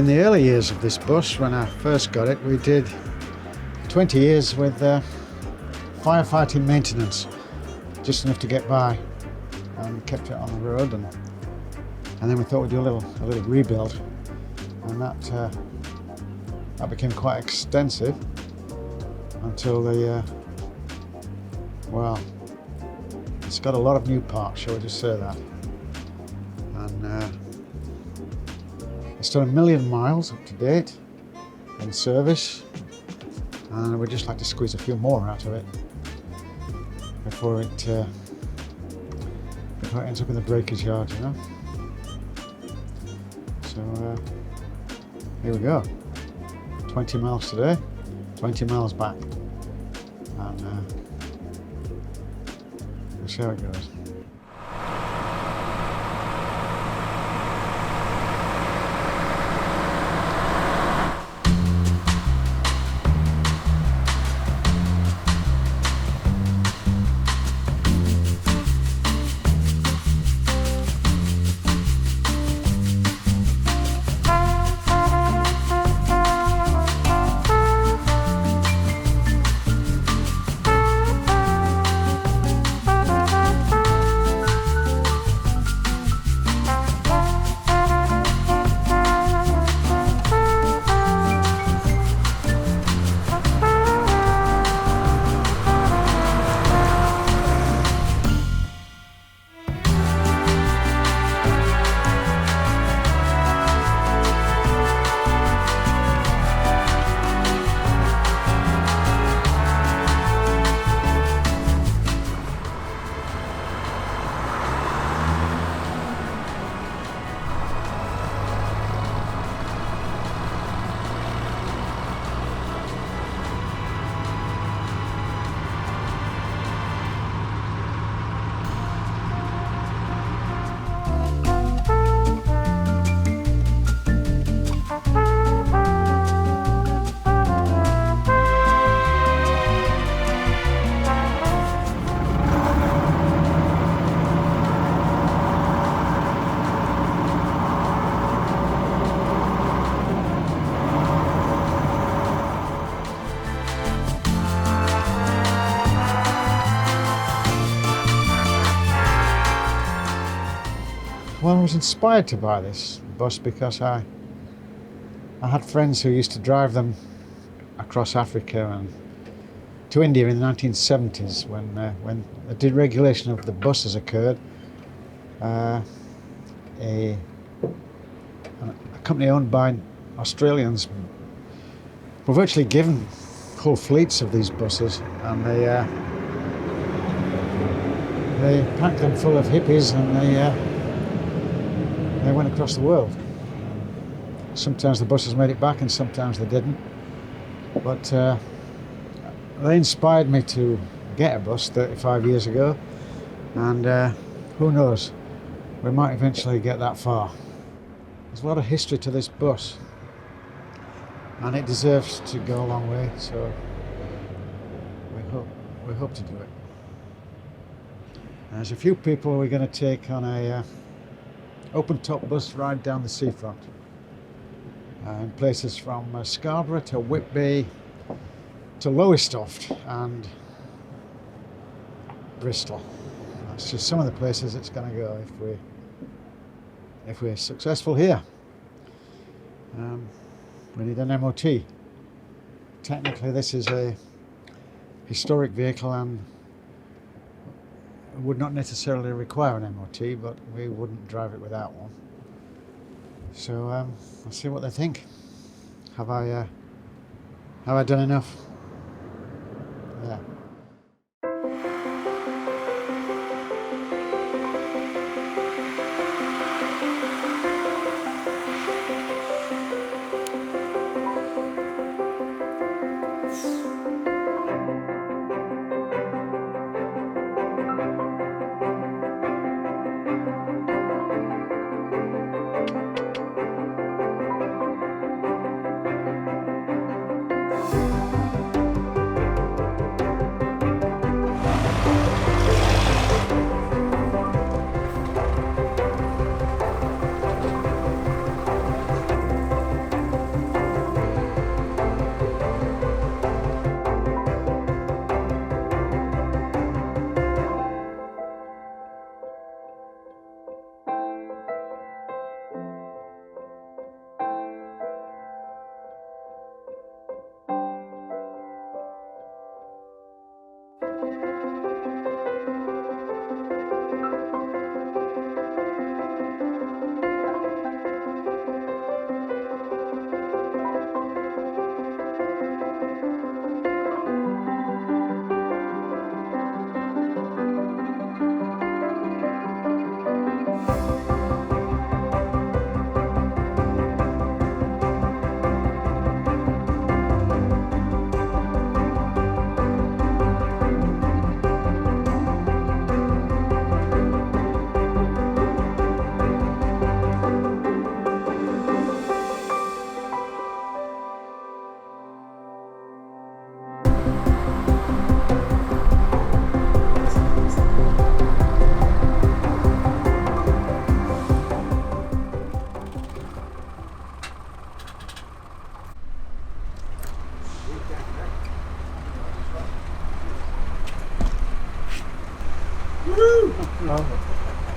In the early years of this bus, when I first got it, we did 20 years with firefighting maintenance, just enough to get by, and kept it on the road. And then we thought we'd do a little rebuild, and that became quite extensive until well, it's got a lot of new parts, shall we just say that. And it's done 1 million miles up to date in service, and we'd just like to squeeze a few more out of it before it ends up in the breakage yard, you know. So here we go. 20 miles today, 20 miles back, and we'll see how it goes. Well, I was inspired to buy this bus because I had friends who used to drive them across Africa and to India in the 1970s when the deregulation of the buses occurred. A company owned by Australians were virtually given whole fleets of these buses, and they packed them full of hippies, and they went across the world. Sometimes the buses made it back and sometimes they didn't. But they inspired me to get a bus 35 years ago, and who knows, we might eventually get that far. There's a lot of history to this bus, and it deserves to go a long way, so we hope to do it. There's a few people we're going to take on a open-top bus ride down the seafront, in places from Scarborough to Whitby to Lowestoft and Bristol. That's just some of the places it's going to go if we're successful here. We need an MOT. Technically, this is a historic vehicle and would not necessarily require an MOT, but we wouldn't drive it without one. So I'll see what they think. Have I done enough? Yeah.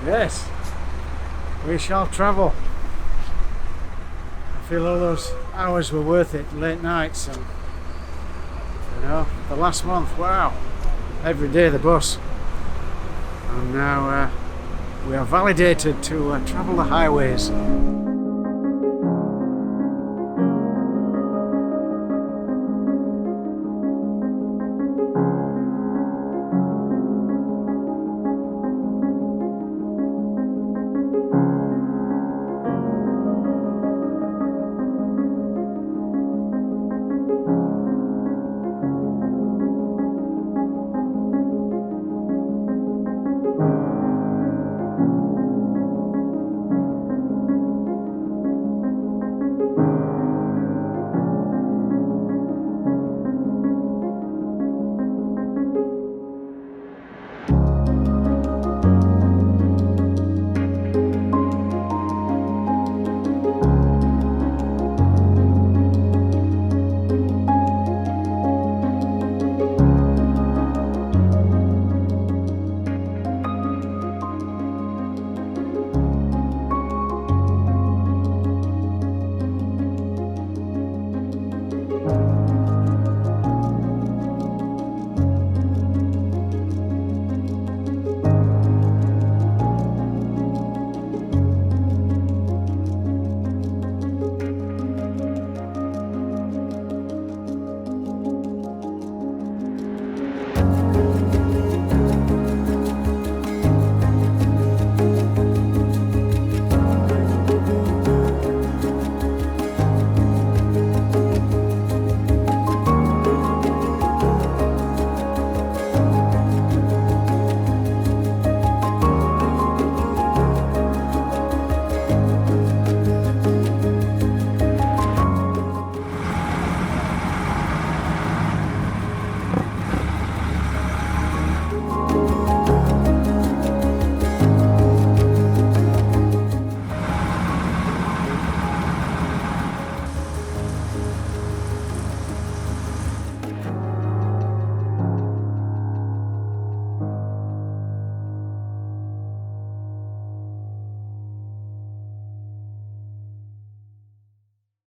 Yes, we shall travel. I feel all those hours were worth it, late nights, and you know, the last month, wow, every day the bus. And now we are validated to travel the highways.